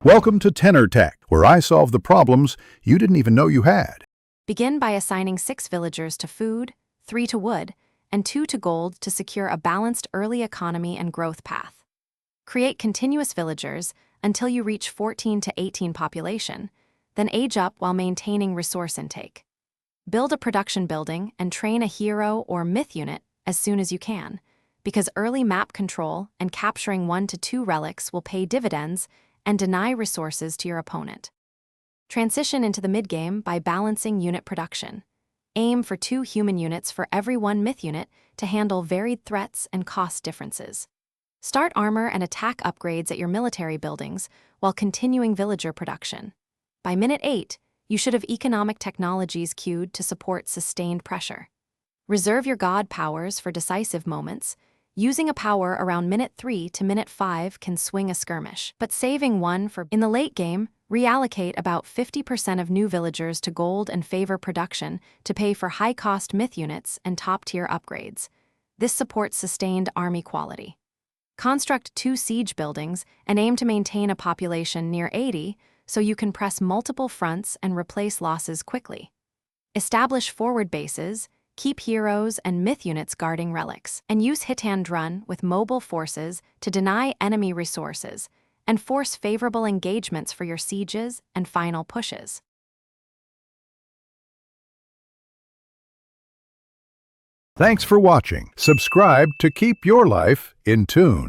Welcome to Tenor Tech, where I solve the problems you didn't even know you had. Begin by assigning 6 villagers to food, 3 to wood, and 2 to gold to secure a balanced early economy and growth path. Create continuous villagers until you reach 14 to 18 population, then age up while maintaining resource intake. Build a production building and train a hero or myth unit as soon as you can, because early map control and capturing 1 to 2 relics will pay dividends and deny resources to your opponent. Transition into the mid-game by balancing unit production. Aim for 2 human units for every 1 myth unit to handle varied threats and cost differences. Start armor and attack upgrades at your military buildings while continuing villager production. By minute 8, you should have economic technologies queued to support sustained pressure. Reserve your god powers for decisive moments. Using a power around minute 3 to minute 5 can swing a skirmish, but saving one for in the late game, reallocate about 50% of new villagers to gold and favor production to pay for high-cost myth units and top-tier upgrades. This supports sustained army quality. Construct 2 siege buildings and aim to maintain a population near 80 so you can press multiple fronts and replace losses quickly. Establish forward bases, keep heroes and myth units guarding relics, and use hit-and run with mobile forces to deny enemy resources and force favorable engagements for your sieges and final pushes. Thanks for watching. Subscribe to keep your life in tune.